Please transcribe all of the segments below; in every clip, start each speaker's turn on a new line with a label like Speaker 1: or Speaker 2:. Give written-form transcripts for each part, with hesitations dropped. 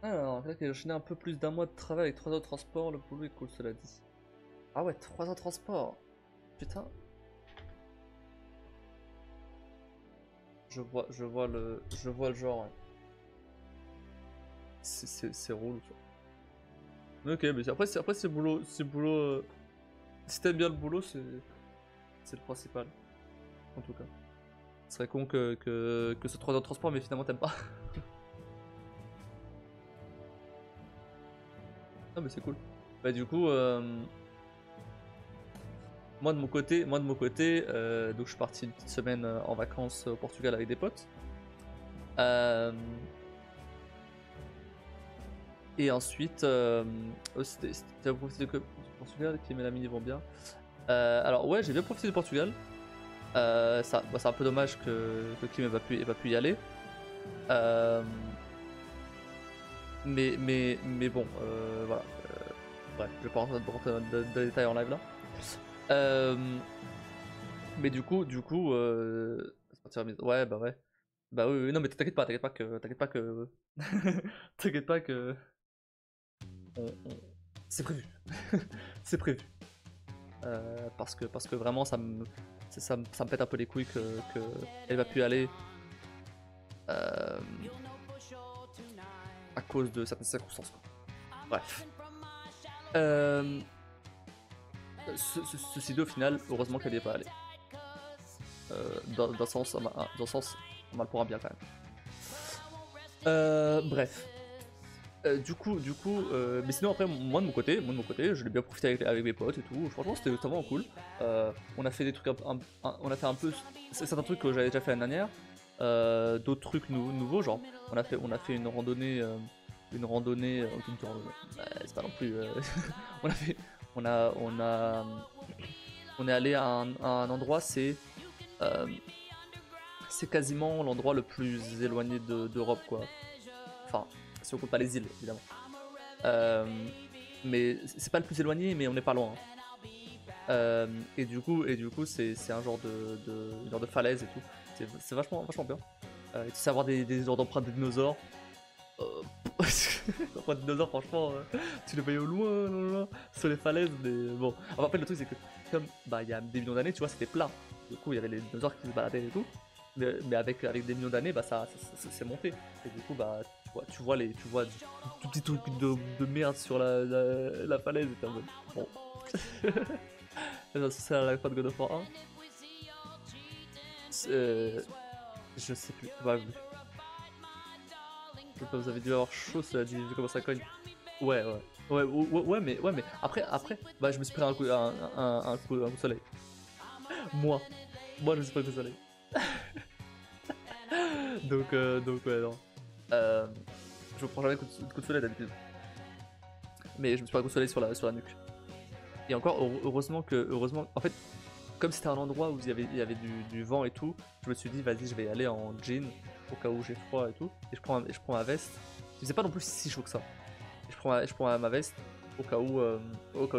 Speaker 1: Alors, là, qu'il a enchaîné un peu plus d'un mois de travail avec 3 heures de transport, le boulot est cool, cela dit. Ah ouais, 3 heures de transport. Putain. Je vois le genre, ouais. C'est relou, tu vois. Mais ok, mais après c'est boulot, si t'aimes bien le boulot, c'est le principal, en tout cas. Ce serait con que ce 3 heures de transport, mais finalement t'aimes pas. Ah mais c'est cool. Bah du coup, moi de mon côté, donc je suis parti une petite semaine en vacances au Portugal avec des potes. Euh, et ensuite, t'as profité du Portugal, qui mes amis vont bien. Alors ouais, j'ai bien profité du Portugal. C'est un peu dommage que Kim ait pas pu y aller. Euh, mais bon, voilà. Bref, je vais pas rentrer dans de détails en live là. Euh, mais c'est parti remise. Ouais, bah ouais. Bah oui, oui, non, mais t'inquiète pas que, t'inquiète pas que, on- c'est prévu, c'est prévu. Parce que vraiment, ça me pète un peu les couilles que elle va plus y aller euh, à cause de certaines circonstances, quoi. Bref. Euh, Ceci dit, au final, heureusement qu'elle n'y est pas allée. Dans un sens, mal pour un bien quand même. Bref. Mais sinon après, moi de mon côté, je l'ai bien profité avec mes potes et tout. Franchement, c'était vraiment cool. On a fait des trucs, on a fait un peu certains trucs que j'avais déjà fait l'année dernière. D'autres trucs nouveaux, genre on a fait une randonnée, c'est pas non plus. On a fait, on a, on est allé à un endroit, euh, c'est quasiment l'endroit le plus éloigné d'Europe, quoi. Enfin, si on compte pas les îles, évidemment. Euh, mais c'est pas le plus éloigné, mais on n'est pas loin, hein. Et du coup c'est un genre une genre de falaise et tout. C'est vachement bien. Et tu sais avoir des genres d'empreintes de dinosaures. Euh, L'empreinte de dinosaures, franchement, tu les voyais au loin, loin, loin, sur les falaises. Mais bon, enfin, après, le truc, c'est que comme bah, il y a des millions d'années, tu vois, c'était plat. Du coup, il y avait les dinosaures qui se baladaient et tout. Mais avec des millions d'années, bah, ça s'est monté. Et du coup, bah, tu vois du tout petit truc de merde sur la falaise. Et t'es en mode, bon. C'est à la fin de God of War 1. Euh, je sais plus. Bah, vous avez dû avoir chaud, cela dit, vu comment ça cogne. Ouais, ouais. Ouais, mais après, bah, je me suis pris un coup de soleil. Moi, je me suis pris un coup de soleil. Donc ouais, non. Euh, je me prends jamais coup de soleil d'habitude. Mais je me suis pris un coup de soleil sur la nuque. Et encore, heureusement, en fait, comme c'était un endroit où il y avait du vent et tout, je me suis dit, vas-y, je vais y aller en jean, au cas où j'ai froid et tout. Et je prends ma veste. Il faisait pas non plus si chaud que ça. Et je prends ma veste au cas où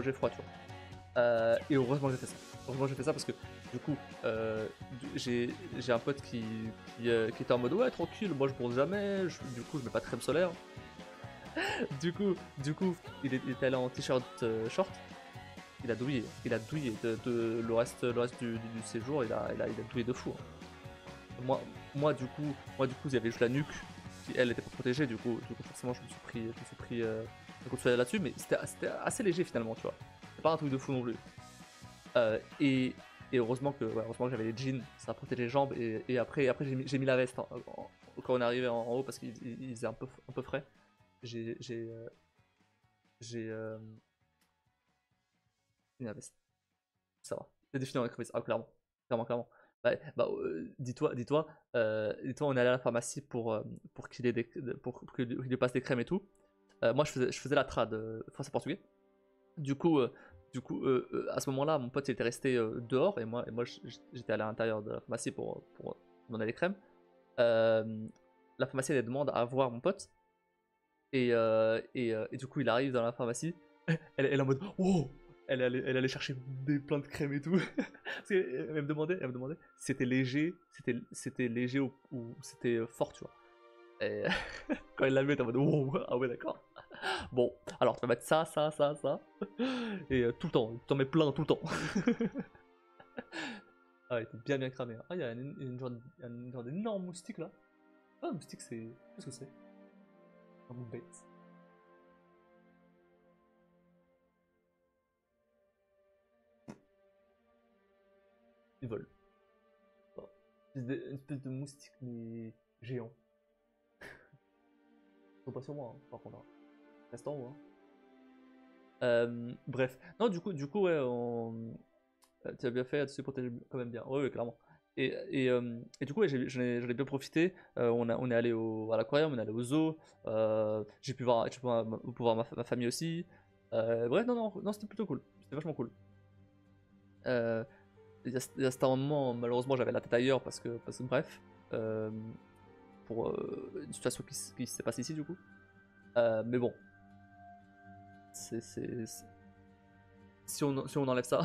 Speaker 1: j'ai froid, tu vois. Et heureusement que j'ai fait ça. Heureusement que j'ai fait ça parce que du coup, j'ai un pote qui était en mode ouais tranquille, moi je bronze jamais, du coup je mets pas de crème solaire. Il était allé en t-shirt short, il a douillé le reste du séjour, il a douillé de fou, hein. Moi, moi du coup il y avait juste la nuque qui elle était pas protégée, du coup forcément je me suis pris un coup de soleil là-dessus, mais c'était assez léger finalement, tu vois. C'est pas un truc de fou non plus. Euh, et, et heureusement que j'avais les jeans, ça protégeait les jambes. Après j'ai mis la veste quand on est arrivé en haut parce qu'il faisait un peu frais. J'ai j'ai euh, j'ai mis la veste. Ça va. C'est défini en écrevisse. Ah, clairement. Clairement. Dis-toi, on est allé à la pharmacie pour qu'il ait pour qu'il lui passe des crèmes et tout. Moi, je faisais la trad français-portugais. Du coup, euh, à ce moment-là, mon pote il était resté dehors et moi j'étais allé à l'intérieur de la pharmacie pour demander les crèmes. Euh, la pharmacie elle demande à voir mon pote et du coup il arrive dans la pharmacie. Elle est en mode oh, elle allait chercher plein de crèmes et tout. Parce elle me demandait si c'était léger, c'était léger ou c'était fort, tu vois. Et quand il l'a mis, t'es en mode wow, ah ouais, d'accord. Bon, alors tu vas mettre ça, ça, ça, ça. Et tout le temps, t'en mets plein tout le temps. Ah, il était bien bien cramé. Hein. Ah, il y a une genre d'énorme moustique là. Ah, un moustique, c'est. Qu'est-ce que c'est? Un bout bête. Il vole. Oh. Une espèce de moustique, mais géant. Ils sont pas sur moi, hein, par contre. Hein. Reste en haut. Hein. Bref. Non, du coup, ouais, tu as bien fait, tu sais protéger quand même bien. Ouais, ouais, clairement. Et du coup, ouais, j'en ai bien profité. On est allé à l'aquarium, on est allé au zoo. J'ai pu voir ma famille aussi. Bref, non, non, non, c'était plutôt cool. C'était vachement cool. Euh, il y a cet moment, malheureusement, j'avais la tête ailleurs parce que bref, euh, pour une situation qui s'est passée ici, du coup. Mais bon, si on enlève ça,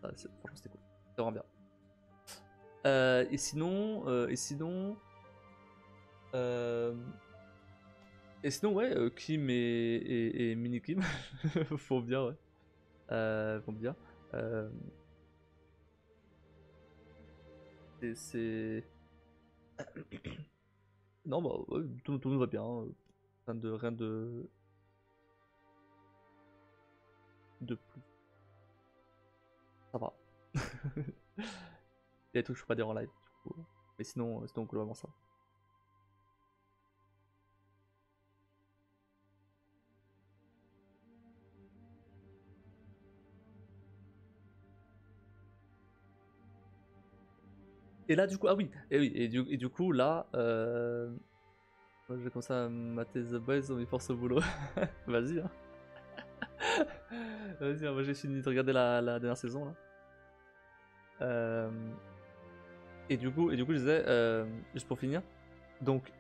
Speaker 1: franchement, c'était cool. C'était vraiment bien. Euh, et sinon, ouais, Kim et Mini Kim font bien, ouais. Font bien. Euh, c'est. Non, bah, ouais, tout nous va bien. Rien de plus. Ça va. Il y a des trucs que je peux pas dire en live, du coup. Mais sinon globalement ça. Et là, du coup, ah oui, et du coup, là, moi, j'ai commencé à mater The Boys, on est force au boulot. Vas-y, hein. Vas-y, hein, moi j'ai fini de regarder la dernière saison, là. Euh, et du coup, je disais, juste pour finir, donc,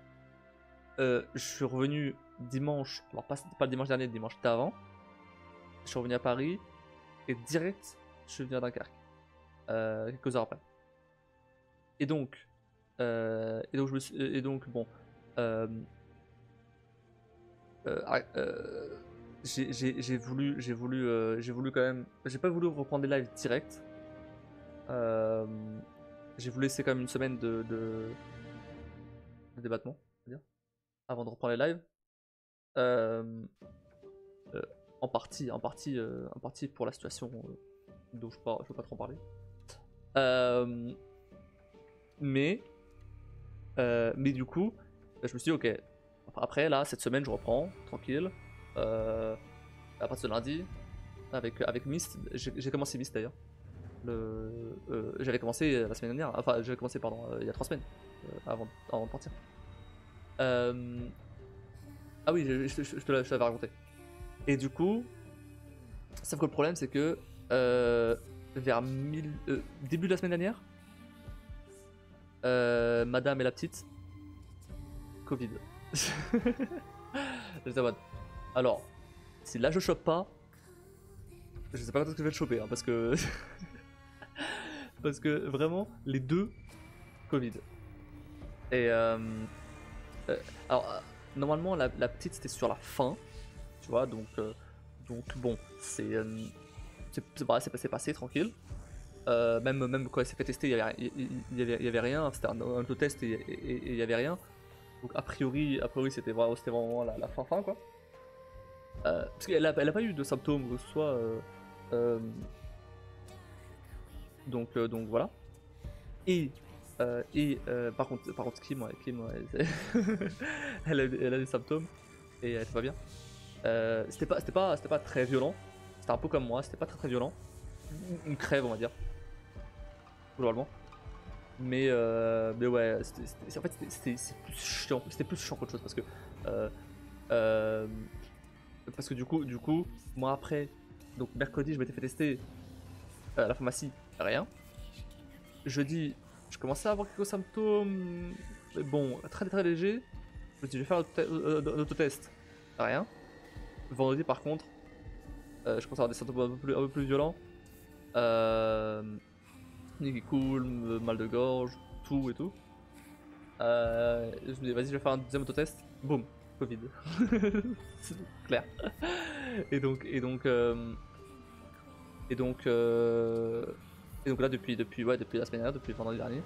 Speaker 1: je suis revenu dimanche, alors pas le dimanche dernier, le dimanche d'avant, je suis revenu à Paris, et direct, je suis venu à Dunkerque, quelques heures après. Et donc, je me suis, et donc bon, euh, euh, j'ai voulu quand même, j'ai pas voulu reprendre les lives direct. Euh, j'ai voulu laisser quand même une semaine de débattement, on va dire, avant de reprendre les lives. Euh, euh, en partie pour la situation dont je peux pas trop en parler. Euh, mais, mais du coup, je me suis dit, ok, après là, cette semaine, je reprends, tranquille. Euh, à partir de lundi, avec Myst, j'ai commencé Myst d'ailleurs. J'avais commencé la semaine dernière, enfin, j'avais commencé, pardon, il y a 3 semaines, avant de partir. Euh, ah oui, je te l'avais raconté. Et du coup, sauf que le problème, c'est que vers début de la semaine dernière, Madame et la petite, Covid. J'étais en mode, alors, si là je chope pas, je sais pas quand est-ce que je vais le choper, hein, parce que vraiment, les deux, Covid. Et euh, alors, normalement, la petite c'était sur la fin, tu vois, donc bon, c'est passé tranquille. Même quand elle s'est fait tester, il y avait rien, c'était un autotest et il y avait rien. Donc a priori c'était vraiment la fin quoi. Parce qu'elle a pas eu de symptômes que ce soit. Euh, donc voilà. Par contre Kim, elle a des symptômes et elle était pas bien. C'était pas très violent. C'était un peu comme moi, c'était pas très très violent. Une crève on va dire, globalement. Mais ouais, en fait c'est plus chiant. C'était plus chiant qu'autre chose euh, euh, parce que du coup, moi après, donc mercredi je m'étais fait tester à la pharmacie, rien. Jeudi, je commençais à avoir quelques symptômes, mais bon, très très léger. Je me suis dit, je vais faire l'autotest, rien. Vendredi par contre, je commence à avoir des symptômes un peu plus violents. Nez qui coule, mal de gorge, tout et tout. Je me dis, vas-y, je vais faire un deuxième autotest. Boum, Covid. C'est clair. Et donc, et donc, et donc, et donc là, depuis la semaine dernière, depuis vendredi dernier,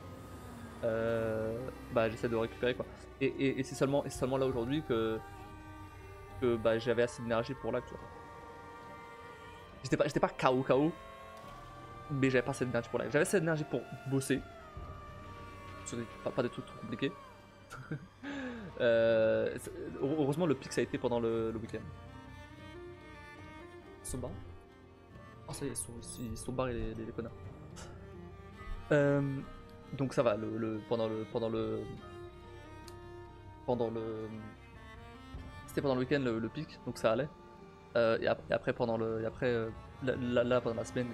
Speaker 1: bah, j'essaie de récupérer quoi. Et c'est seulement là aujourd'hui que bah, j'avais assez d'énergie pour là, tu vois. J'étais pas KO, mais j'avais pas assez d'énergie pour live. J'avais assez d'énergie pour bosser. Pas des trucs trop compliqués. Heureusement, le pic ça a été pendant le week-end. Somba. Oh, ça y est, ils sont barrés les connards. Donc ça va, c'était pendant le week-end le pic, donc ça allait. Et après là, pendant la semaine,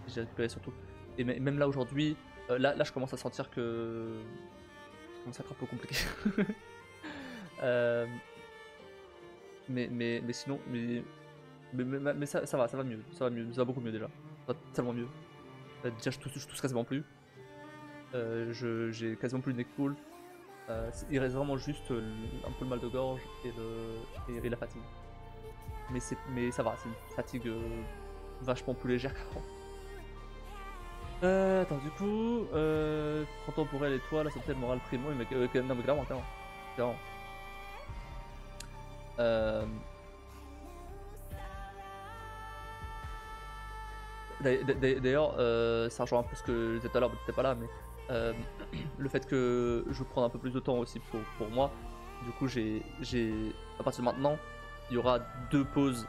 Speaker 1: j'ai récupéré surtout. Et même là aujourd'hui, là je commence à sentir que ça commence à être un peu compliqué. Euh, mais sinon, mais ça va mieux, ça va beaucoup mieux déjà. Ça va tellement mieux. Déjà je tousse quasiment plus. J'ai quasiment plus le nez qui coule. Il reste vraiment juste un peu le mal de gorge et la fatigue. Mais ça va, c'est une fatigue vachement plus légère qu'avant. Attends, du coup, 30 ans pour elle et toi, la santé, le moral primo, non, mais clairement. Clairement. D'ailleurs, ça rejoint un peu ce que je disais tout à l'heure, t'étais pas là, mais le fait que je prends un peu plus de temps aussi pour moi, du coup, à partir de maintenant, il y aura 2 pauses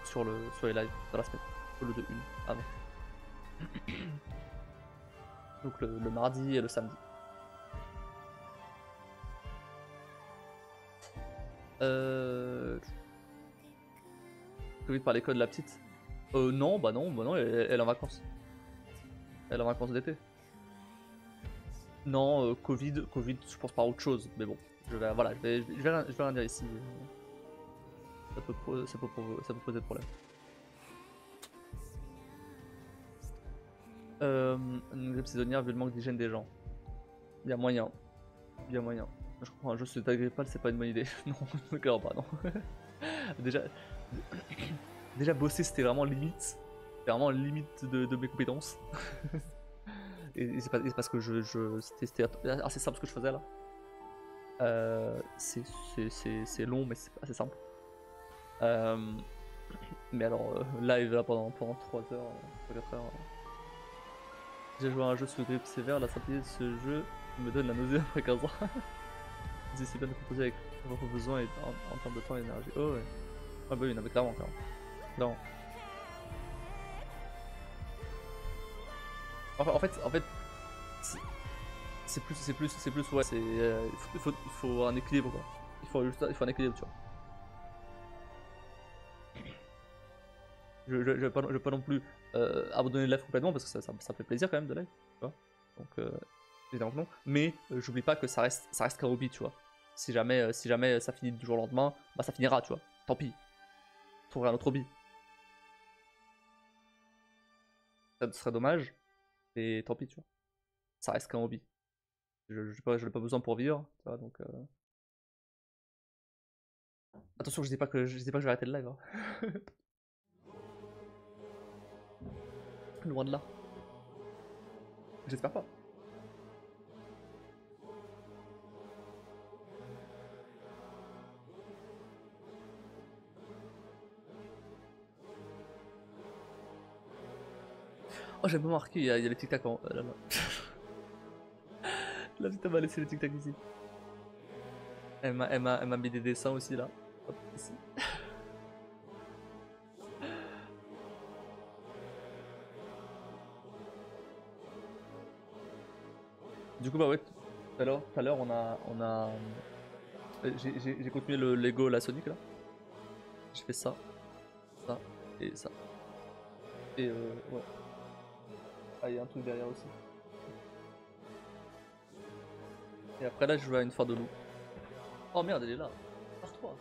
Speaker 1: sur les lives dans la semaine, au lieu de une avant. Donc le mardi et le samedi. Covid par l'école de la petite. Non, bah non, elle est en vacances. Elle est en vacances d'été. Non, Covid, je pense pas à autre chose, mais bon, voilà, je vais rien dire ici. Ça peut poser problème. Une grippe saisonnière vu le manque d'hygiène des gens. Il y a moyen. Il y a moyen. Je comprends, un jeu sur l'état grippal, c'est pas une bonne idée. Non, je ne clairement pas, non. déjà, déjà bosser, c'était vraiment limite. C'était vraiment limite de mes compétences. et c'est parce que c'était assez simple ce que je faisais là. C'est long, mais c'est assez simple. Mais alors, live là pendant 3 heures, 4 heures. J'ai joué à un jeu sous grippe sévère, la simplicité de ce jeu me donne la nausée après 15 ans. C'est si bien de composer avec vos besoins et en termes de temps et d'énergie. Oh ouais. Ah bah oui, non mais clairement. En fait, c'est plus, ouais, il faut un équilibre quoi. Il faut un équilibre, tu vois. Je vais pas non plus abandonner le live complètement parce que ça fait plaisir quand même de live, tu vois. Donc évidemment que non. Mais j'oublie pas que ça reste qu'un hobby, tu vois. Si jamais ça finit du jour au lendemain, bah ça finira, tu vois. Tant pis. Je trouverai un autre hobby. Ça serait dommage, mais tant pis, tu vois. Ça reste qu'un hobby. Je n'ai pas besoin pour vivre, tu vois, donc... Attention, je dis pas que je vais arrêter le live, hein. Loin de là. J'espère pas. Oh, j'ai pas marqué, il y a les tic-tac en... là, là. La petite m'a laissé les tic-tac ici. Elle m'a mis des dessins aussi, là. Hop, ici. Du coup, bah ouais, tout à l'heure, j'ai continué le Lego la Sonic, là. J'ai fait ça, ça, et ça. Et ouais. Ah, il y a un truc derrière aussi. Et après là, je joue à une foire de loup. Oh merde, elle est là. Pars-toi.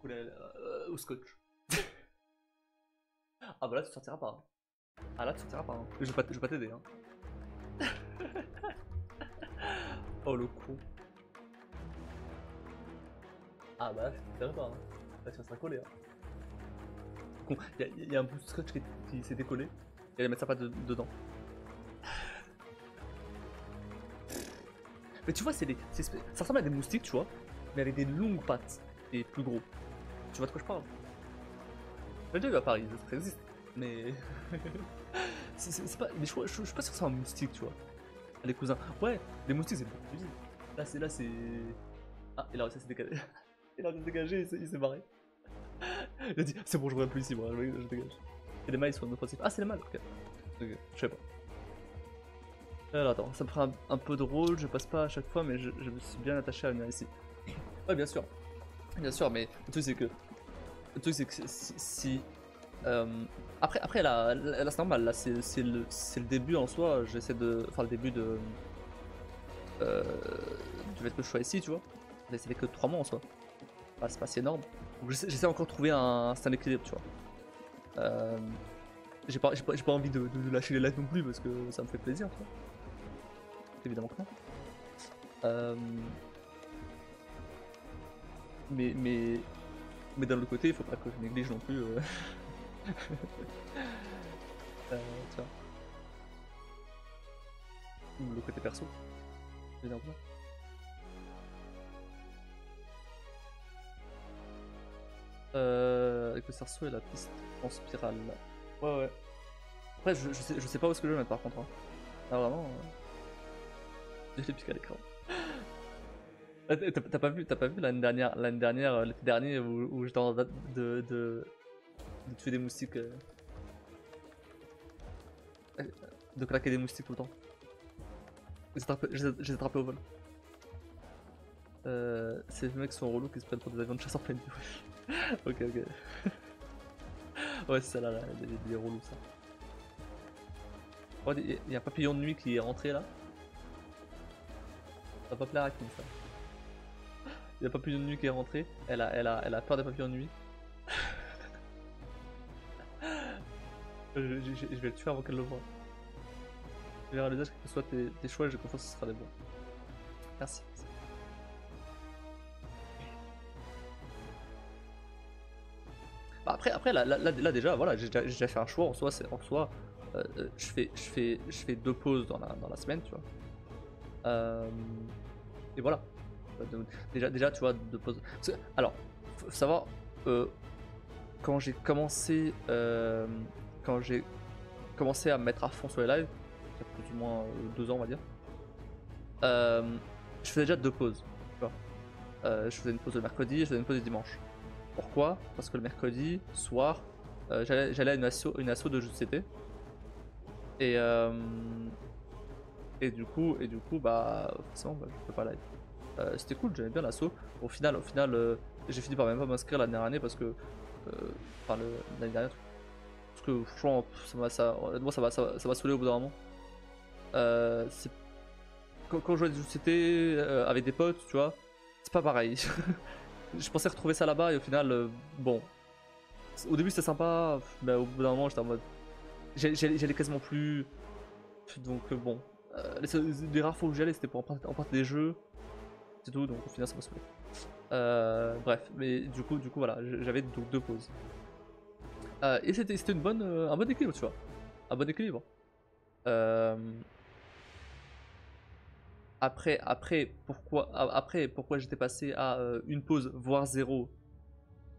Speaker 1: collé au scotch. Ah bah là tu sortiras pas. Hein. Ah là tu sortiras pas. Hein. Je vais pas t'aider. Hein. Oh le con. Ah bah là tu sortiras pas. Hein. Là tu resteras collé. Hein. Con. Y a un bout de scotch qui s'est décollé. Et elle mettre sa patte dedans. Mais tu vois, ça ressemble à des moustiques, tu vois, mais avec des longues pattes et plus gros. Tu vois de quoi je parle? J'ai déjà vu à Paris, ça existe, mais c'est pas. Mais je suis pas sûr que c'est un moustique, tu vois. Les cousins. Ouais, les moustiques c'est beaucoup plus vite. Là c'est. Ah, il a réussi à se dégager. Il a réussi à se dégager, il s'est barré. Il a dit c'est bon, je reviens plus ici, moi, je dégage. Et les mâles ils sont inoffensifs. Ah, c'est les mâles, ok. Ok, je sais pas. Alors attends, ça me prend un peu de rôle, je passe pas à chaque fois, mais je me suis bien attaché à venir ici. Ouais, bien sûr, mais le truc c'est que si après là c'est normal, là c'est le début en soi, j'essaie de, enfin le début de du fait que je sois ici, tu vois. Mais ça fait que 3 mois en soi, bah, c'est pas si énorme. Donc j'essaie encore de trouver un certain équilibre, tu vois. J'ai pas envie de lâcher les lettres non plus parce que ça me fait plaisir, tu vois. Évidemment que non. Mais d'un autre côté, il faut pas que je néglige non plus. Tu vois. Le côté perso. Évidemment que non. Avec le cerceau et la piste en spirale. Ouais. Après, je sais pas où est-ce que je vais mettre par contre. Hein. Là vraiment. J'ai fait piquer à l'écran. T'as pas vu l'année dernière, l'été dernier où j'étais en train de tuer des moustiques, de claquer des moustiques tout le temps. Je les ai attrapés au vol. Ces mecs sont relous qui se prennent pour des avions de chasse en pleine nuit. Ok. Ouais, c'est ça là, les relous ça. Oh, il y a un papillon de nuit qui est rentré là. Ça va pas plaire à qui ça. Il y a un papillon de nuit qui est rentré. Elle a peur des papillons de nuit. Je vais le tuer avant qu'elle le voie. Je verrai l'usage que ce soit tes choix et j'ai confiance que ce sera des bons. Merci. Bah après là déjà voilà, j'ai déjà fait un choix en soi, je fais 2 pauses dans la semaine, tu vois. Et voilà. Déjà tu vois 2 pauses. Alors, faut savoir quand j'ai commencé à me mettre à fond sur les lives, il y a plus ou moins 2 ans on va dire. Je faisais déjà 2 pauses, tu vois. Je faisais une pause le mercredi et je faisais une pause le dimanche. Pourquoi? Parce que le mercredi soir, j'allais à une asso de jeux de société. Et du coup, bah forcément, bah, je peux pas live. C'était cool, j'aimais bien l'asso. Au final, j'ai fini par même pas m'inscrire l'année dernière parce que, enfin l'année dernière, parce que franchement, moi ça m'a saoulé au bout d'un moment. Quand je jouais à des jeux de société avec des potes, tu vois, c'est pas pareil. Je pensais retrouver ça là-bas et au final, bon. Au début c'était sympa, mais au bout d'un moment j'étais en mode. J'allais quasiment plus. Donc bon. Les rares fois où j'y allais c'était pour emprunter des jeux. C'est tout, donc au final ça m'a saoulé. Bref, mais du coup voilà, j'avais donc 2 pauses. Et c'était un bon équilibre, tu vois. Un bon équilibre. Après, pourquoi j'étais passé à une pause, voire 0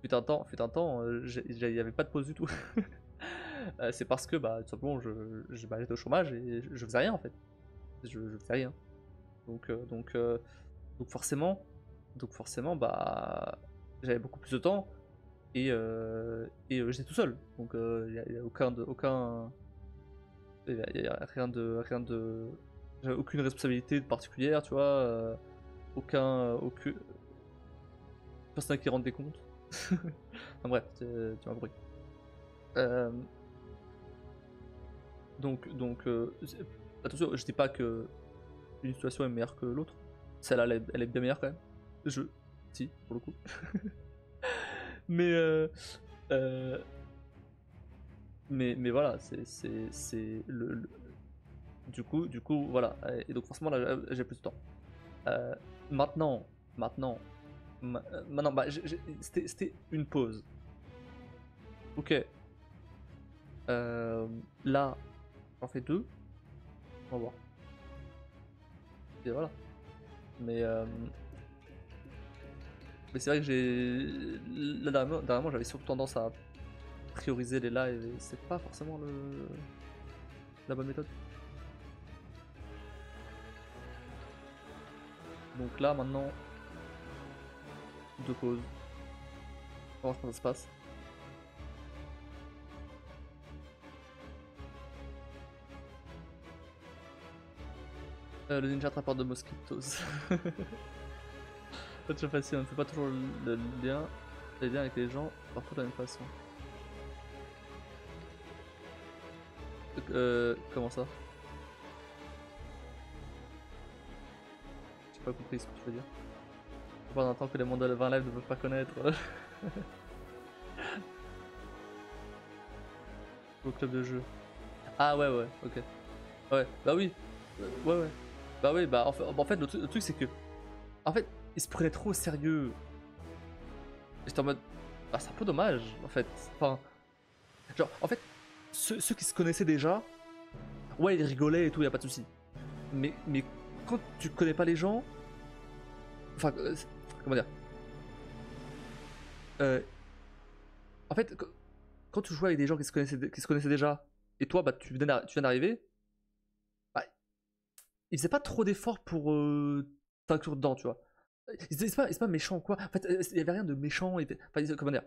Speaker 1: fut un temps, il n'y avait pas de pause du tout. C'est parce que bah, tout simplement j'étais au chômage et je faisais rien en fait. Je faisais rien. Donc forcément, bah, j'avais beaucoup plus de temps et j'étais tout seul. Donc il n'y a j'avais aucune responsabilité particulière, tu vois. Aucun personne qui rende des comptes. Enfin bref, tu m'as compris. Donc attention, je dis pas que une situation est meilleure que l'autre. Celle-là, elle est bien meilleure quand même. Si, pour le coup. Mais, euh, mais voilà, c'est du coup, voilà. Et donc forcément, là, j'ai plus de temps. Euh, maintenant, maintenant, maintenant, bah, c'était une pause. Ok. Là, j'en fais deux. On va voir. Et voilà. Mais, euh, mais c'est vrai que là, dernièrement, j'avais surtout tendance à prioriser les lives et c'est pas forcément la bonne méthode. Donc là, maintenant, deux pauses. Comment je pense que ça se passe. Le ninja attrapeur de mosquitos. Pas toujours facile, on ne fait pas toujours lien, les liens avec les gens partout de la même façon. Comment ça? J'ai pas compris ce que tu veux dire. Pendant un temps que les mondes de 20 live ne peuvent pas connaître. Au club de jeu. Ah ouais, ouais, ok. Ouais, bah oui. Ouais, ouais. Bah oui, bah en fait le truc c'est que. En fait, ils se prenaient trop au sérieux. J'étais en mode. Bah c'est un peu dommage, en fait. Enfin. Genre, en fait, ceux qui se connaissaient déjà, ouais, ils rigolaient et tout, y a pas de souci. Mais quand tu connais pas les gens. Enfin, comment dire euh, En fait, quand tu jouais avec des gens qui se connaissaient déjà, et toi, bah, tu viens d'arriver, bah, ils faisaient pas trop d'efforts pour t'inclure dedans, tu vois. C'est pas méchant, quoi. En fait, il y avait rien de méchant. Enfin, comment dire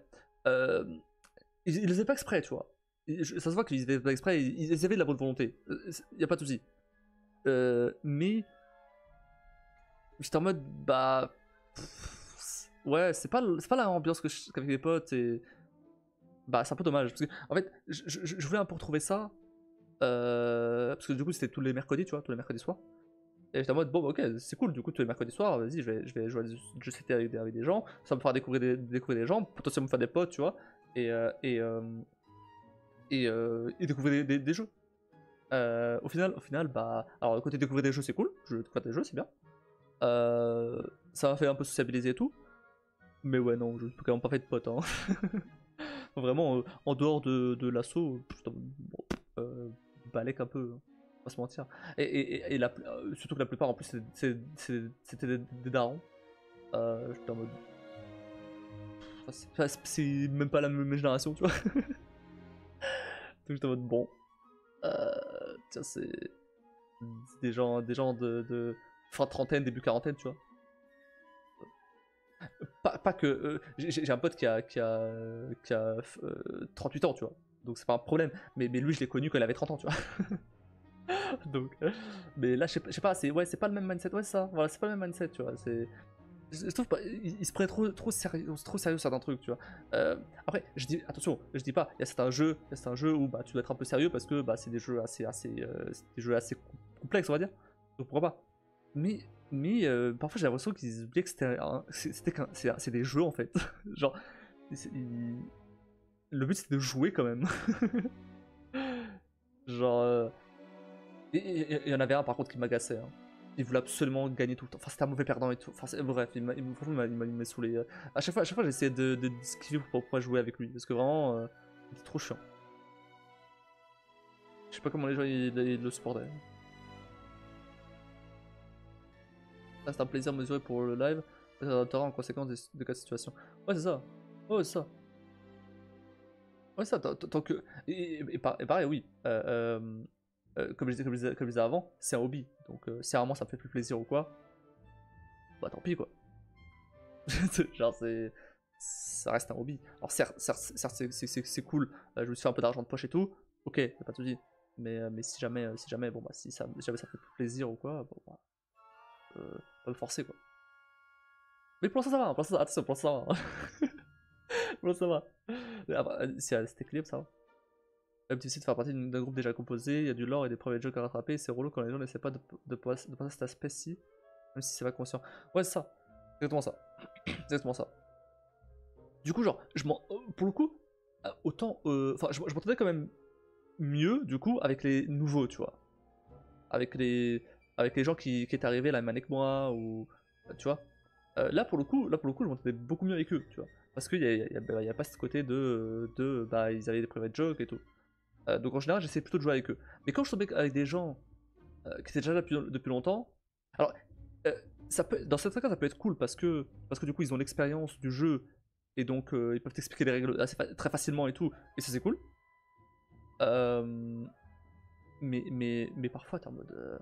Speaker 1: euh, ils le faisaient pas exprès, tu vois. Ça se voit qu'ils faisaient pas exprès, ils avaient de la bonne volonté. Y a pas de souci. Mais j'étais en mode, bah. Ouais, c'est pas la ambiance qu'avec mes potes, et. Bah, c'est un peu dommage. Parce que, en fait, je voulais un peu retrouver ça. Parce que du coup, c'était tous les mercredis, tu vois, tous les mercredis soirs. Et j'étais en mode, bon, bah, ok, c'est cool, du coup, tous les mercredis soirs, vas-y, je vais jouer à des jeux CT avec des gens, ça me fera découvrir des gens, potentiellement me faire des potes, tu vois, et, et découvrir des jeux. Au final, bah, alors, le côté découvrir des jeux, c'est cool, je découvre des jeux, c'est bien. Ça m'a fait un peu sociabiliser et tout, mais ouais, non, je n'ai quand même pas fait de potes, hein. Vraiment, en dehors de l'assaut, bon, balèque un peu, hein, pas se mentir. Et surtout que la plupart, en plus, c'était des darons. J'étais en mode. C'est même pas la même génération, tu vois. Donc j'étais en mode bon. Tiens, c'est des gens de fin trentaine, début quarantaine, tu vois. Pas que. J'ai un pote qui a 38 ans, tu vois. Donc c'est pas un problème. Mais lui, je l'ai connu quand il avait 30 ans, tu vois. Donc, mais là, je sais pas, c'est pas le même mindset. Ouais, c'est ça. Voilà, c'est pas le même mindset, tu vois. Je trouve pas, il se prenait trop sérieux certains trucs, tu vois. Après, je dis, attention, je dis pas, il y a certains jeux où bah, tu dois être un peu sérieux parce que bah, c'est des jeux c'est des jeux assez complexes, on va dire. Donc pourquoi pas. Parfois j'ai l'impression qu'ils oubliaient que c'est des jeux en fait. Genre, le but c'est de jouer quand même. Genre, il y en avait un par contre qui m'agaçait, hein. Il voulait absolument gagner tout le temps. Enfin, c'était un mauvais perdant et tout. Enfin, bref, franchement, il m'a saoulé. À chaque fois j'essayais de d'esquiver pour pas jouer avec lui. Parce que vraiment, il était trop chiant. Je sais pas comment les gens ils le supportaient. Là, c'est un plaisir mesuré pour le live. Ça adaptera en conséquence de la situation. Ouais, c'est ça. Ouais, c'est ça. Ouais, ça, tant que. Et pareil, oui. Comme je disais avant, c'est un hobby. Donc, si à un moment ça me fait plus plaisir ou quoi, bah tant pis quoi. Genre, ça reste un hobby. Alors, certes c'est cool, je me suis fait un peu d'argent de poche et tout, ok, y'a pas de soucis. Mais si jamais, bon, bah, si jamais ça fait plus plaisir ou quoi, bon, bah, pas me forcer quoi. Mais pour l'instant ça va, pour l'instant, attention, pour l'instant ça va. Pour l'instant ça va. Si cet équilibre, ça va. Même difficile de faire partie d'un groupe déjà composé, il y a du lore et des private jokes à rattraper, c'est relou quand les gens n'essaient pas de passer cet aspect-ci, même si c'est pas conscient. Ouais, c'est ça. C'est exactement ça. C'est exactement ça. Du coup, genre, pour le coup, autant. Enfin, je m'entendais quand même mieux, du coup, avec les nouveaux, tu vois. Avec les gens qui étaient arrivés la même année que moi, ou. Tu vois. Là, pour le coup, je m'entendais beaucoup mieux avec eux, tu vois. Parce qu'il y a pas ce côté bah, ils avaient des private jokes et tout. Donc en général, j'essaie plutôt de jouer avec eux. Mais quand je tombais avec des gens qui étaient déjà là depuis longtemps, alors, euh, dans certains cas, ça peut être cool parce que du coup, ils ont l'expérience du jeu et donc ils peuvent t'expliquer les règles très facilement et tout, et ça c'est cool. Euh, mais parfois, t'es en mode.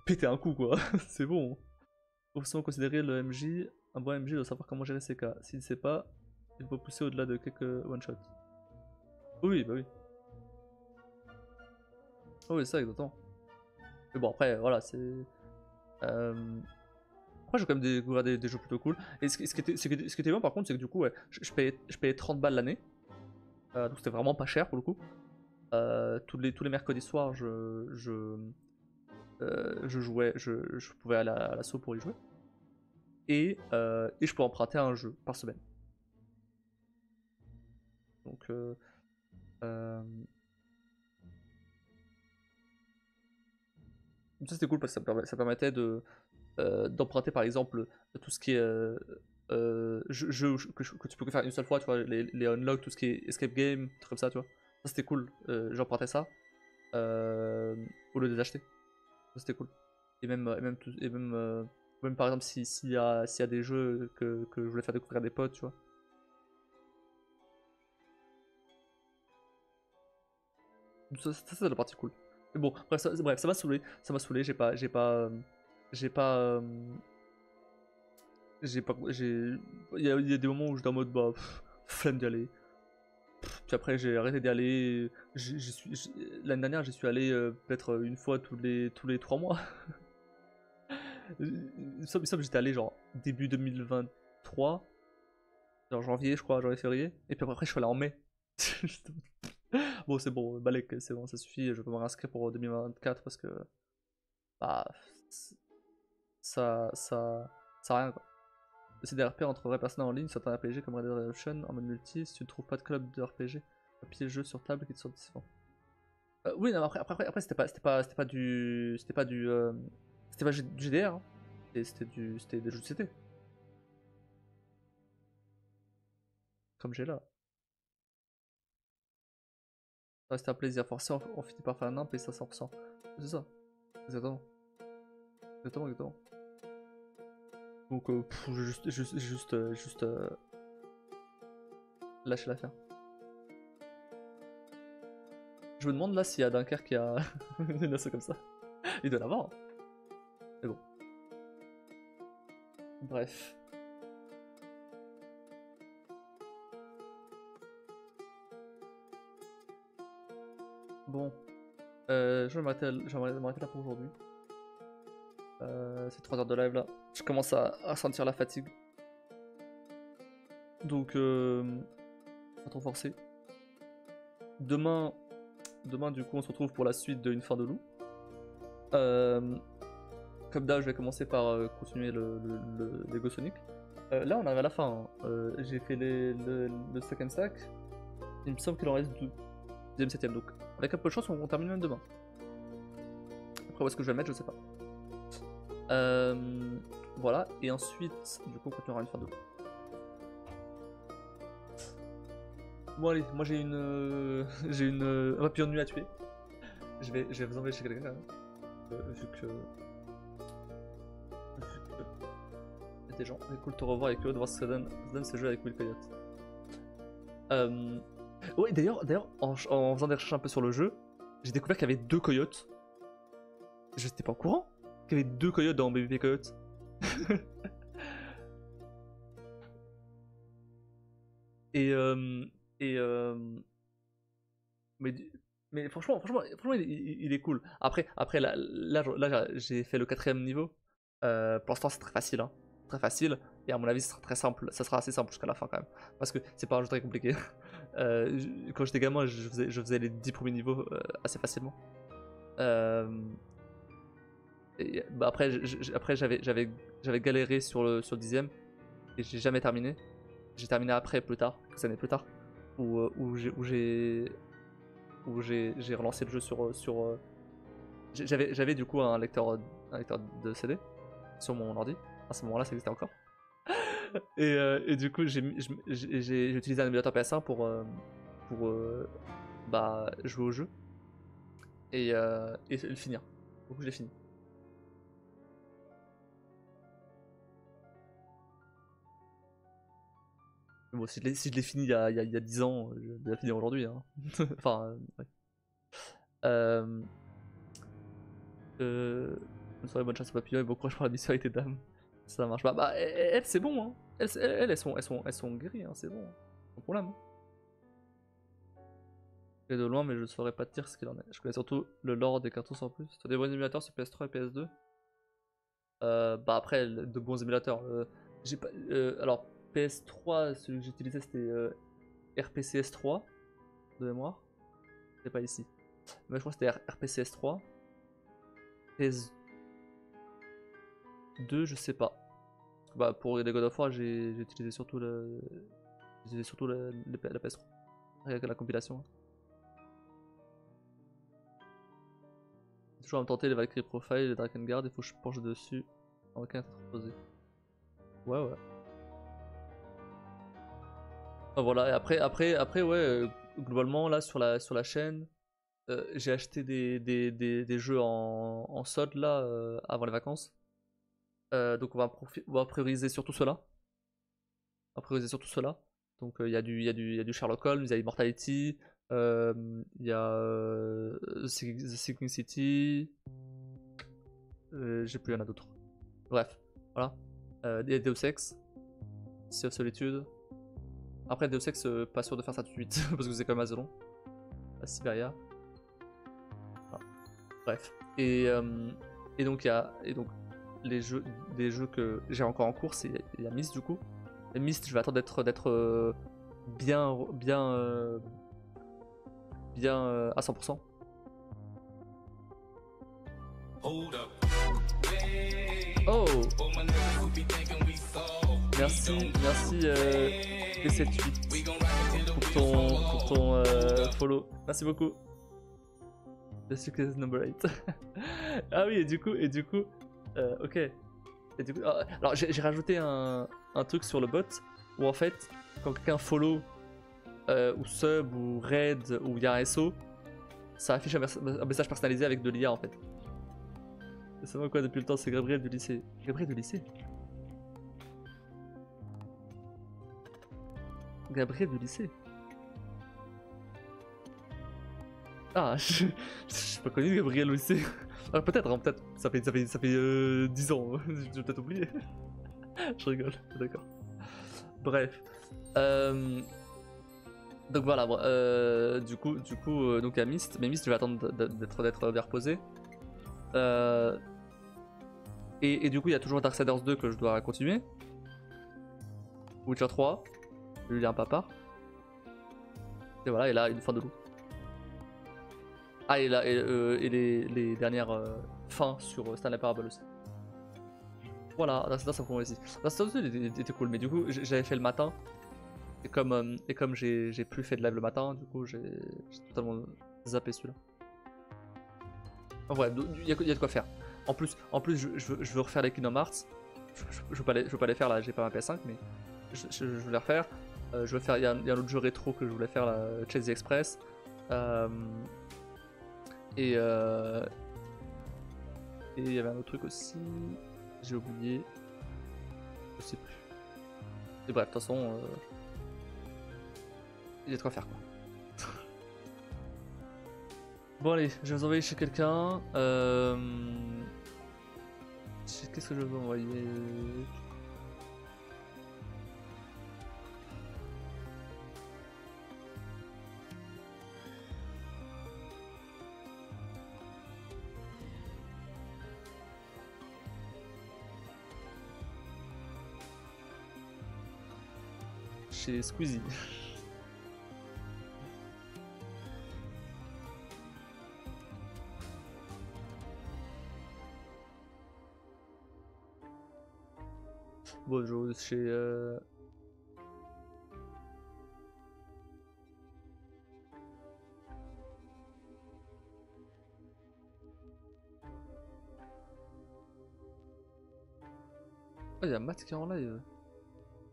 Speaker 1: Péter un coup, quoi. C'est bon. Faut forcément considérer le MJ. Un bon MJ doit savoir comment gérer ses cas. S'il ne sait pas, il peut pousser au-delà de quelques one-shots. Oui, bah oui. Oh, oui, c'est ça, exactement. Mais bon, après, voilà, c'est. Après, j'ai quand même découvert des jeux plutôt cool. Et ce qui était bien, par contre, c'est que du coup, ouais, je payais 30 balles l'année. Donc c'était vraiment pas cher pour le coup. Tous les mercredis soirs, je jouais, je pouvais aller à l'assaut pour y jouer. Et je peux emprunter un jeu par semaine. Donc, euh, ça c'était cool parce que ça permettait d'emprunter par exemple tout ce qui est jeu que tu peux faire une seule fois, tu vois, les unlock, tout ce qui est escape game, trucs comme ça, tu vois. Ça c'était cool. J'empruntais ça au lieu de les acheter. Ça c'était cool. Et même par exemple s'il y a des jeux que je voulais faire découvrir à des potes, tu vois. Ça, c'est la partie cool. Mais bon, bref, ça m'a saoulé. Ça m'a saoulé. J'ai pas. J'ai pas. Il y a des moments où j'étais en mode bah flemme d'y aller. Puis après j'ai arrêté d'y aller. L'année dernière j'y suis allé peut-être une fois tous les 3 mois. Il me semble que j'étais allé genre début 2023, genre janvier je crois, janvier février. Et puis après je suis allé en mai. Bon c'est bon, Balek, c'est bon, ça suffit. Je peux me réinscrire pour 2024 parce que bah ça a rien quoi. C'est des RP entre vraies personnes en ligne, certains RPG comme Red Dead Redemption en mode multi, si tu ne trouves pas de club de RPG, papier le jeu sur table qui te sort différent. Oui, non, après c'était pas du GDR, hein. C'était des jeux de CT, comme j'ai là. Ouais, c'était un plaisir forcé, on finit par faire un imp et ça 100%. C'est ça, exactement. Exactement, exactement. Donc, je vais juste lâcher l'affaire. Je me demande là s'il y a Dunkerque qui a une asso comme ça. Il doit l'avoir, hein. Mais bon, bref. Bon, je vais m'arrêter là pour aujourd'hui. C'est 3 heures de live là. Je commence à sentir la fatigue. Donc, pas trop forcer. Demain, du coup, on se retrouve pour la suite de Une fin de loup. Comme d'hab, je vais commencer par continuer le Lego Sonic. Là, on arrive à la fin, hein. J'ai fait le second stack. Il me semble qu'il en reste 2. Deuxième, septième. Donc, avec un peu de chance, on termine même demain. Après, où est-ce que je vais le mettre, je sais pas. Voilà. Et ensuite, du coup, on continuera Une fin de loup. Bon, allez, moi j'ai un papillon de nuit à tuer. Je vais vous envoyer chez quelqu'un quand même. Vu que. Il y a des gens. C'est cool de te revoir avec eux, de voir ce que ça donne ce jeu avec Will Coyote. Ouais, d'ailleurs, en faisant des recherches un peu sur le jeu, j'ai découvert qu'il y avait 2 coyotes. Je n'étais pas au courant qu'il y avait 2 coyotes dans BBP Coyote. Et. Et. Mais, mais franchement, il est cool. Après là, j'ai fait le 4ème niveau. Pour l'instant, c'est très facile, hein. Très facile. Et à mon avis, ce sera très simple. Ça sera assez simple jusqu'à la fin quand même. Parce que c'est pas un jeu très compliqué. Quand j'étais gamin, je faisais les 10 premiers niveaux assez facilement. Bah après, j'avais galéré sur le 10ème. et j'ai jamais terminé. J'ai terminé après, plus tard, quelques années plus tard, où j'ai relancé le jeu j'avais du coup un lecteur de CD sur mon ordi. À ce moment-là, ça existait encore. Et du coup, j'ai utilisé un émulateur PS1 pour bah, jouer au jeu et le finir. Du coup, je l'ai fini. Bon, si je l'ai fini il y a 10 ans, je vais la finir aujourd'hui. Hein. Enfin, ouais. Bonne soirée, bonne chance au papillon et bon courage pour la mission avec tes dames. Ça marche pas. Bah, elles, c'est bon. Hein. Elles sont guéries, hein, c'est bon. Pas de problème. Hein. Je de loin, mais je saurais pas te dire ce qu'il en est. Je connais surtout le lore des cartouches en plus. T'as des bons émulateurs sur PS3 et PS2 bah après, de bons émulateurs. J'ai pas, alors, PS3, celui que j'utilisais c'était RPCS3 de mémoire. C'est pas ici. Mais je crois que c'était RPCS3. PS2, je sais pas. Bah, pour les God of War, j'ai utilisé surtout la PS3. Avec la compilation. J'ai toujours à me tenter les Valkyrie Profile, les Drakengard, il faut que je penche dessus. Aucun être posé. Ouais, ouais. Ah, voilà, et après ouais, globalement, là, sur la chaîne, j'ai acheté des jeux en solde, là, avant les vacances. Donc on va prioriser surtout cela. On va prioriser surtout cela. Donc il y a du Sherlock Holmes, il y a Immortality, il y a The Sinking City. J'ai plus, il y en a d'autres. Bref, voilà. Il y a Deus Ex, Sea of Solitude. Après Deus Ex, pas sûr de faire ça tout de suite, parce que c'est quand même assez long. La Siberia. Voilà. Bref. Et donc il y a des jeux que j'ai encore en cours, il y a Myst du coup. Et Myst, je vais attendre d'être bien à 100%. Oh, merci P78 pour ton follow. Merci beaucoup. Je suis que number 8. Ah oui, et du coup, ok. Et du coup, alors j'ai rajouté un truc sur le bot où en fait, quand quelqu'un follow ou sub ou raid ou il y a un SO, ça affiche un message personnalisé avec de l'IA en fait. C'est moi quoi depuis le temps, c'est Gabriel du lycée. Gabriel du lycée Gabriel du lycée. Ah, je suis pas connu Gabriel au lycée. Ah, peut-être, hein, peut-être. Ça fait 10 ans. J'ai peut-être oublié. Je rigole, d'accord. Bref. Donc voilà, du coup, donc à Myst. Mais Myst, je vais attendre d'être bien reposé. Et du coup, il y a toujours Darksiders 2 que je dois continuer. Witcher 3. Julien Papard. Et voilà, et là, une fin de loup. Ah, et là, et les dernières fins sur Stanley Parable aussi. Voilà, Darksiders ça me convient aussi. Darksiders était cool, mais du coup, j'avais fait le matin. Et comme j'ai plus fait de live le matin, du coup, j'ai totalement zappé celui-là. En vrai, il y a de quoi faire. En plus je veux refaire les Kingdom Hearts. Je veux pas les faire là, j'ai pas ma PS5, mais je veux les refaire. Je veux faire, il y a un autre jeu rétro que je voulais faire, là, Chase the Express. Et il y avait un autre truc aussi, j'ai oublié. Je sais plus. Et bref, de toute façon, il y a de quoi faire quoi. Bon allez, je vais vous envoyer chez quelqu'un. Qu'est-ce que je vais vous envoyer? Chez Squeezie. Bon, je chez. Oh, il y a Matt qui est en live.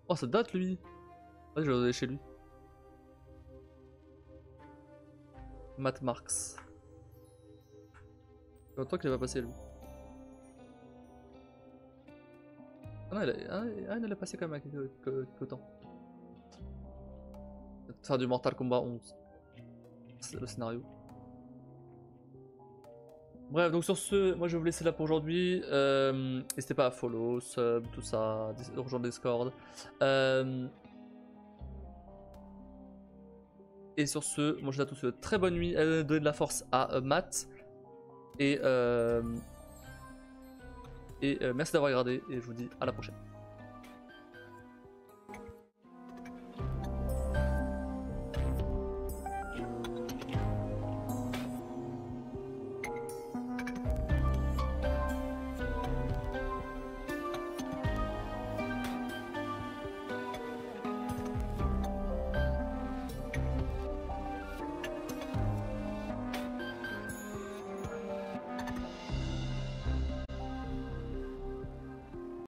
Speaker 1: Oh, ça date lui. Vas-y, je vais aller chez lui. Matt Marks. Ça fait longtemps qu'il est pas passé lui. Ah non, il a passé quand même il y a quelques temps. Faire du Mortal Kombat 11. C'est le scénario. Bref, donc sur ce, moi je vais vous laisser là pour aujourd'hui. N'hésitez pas à follow, sub, tout ça, rejoindre Discord. Et sur ce, moi je vous souhaite à tous une très bonne nuit. Donnez de la force à Matt. Et merci d'avoir regardé et je vous dis à la prochaine.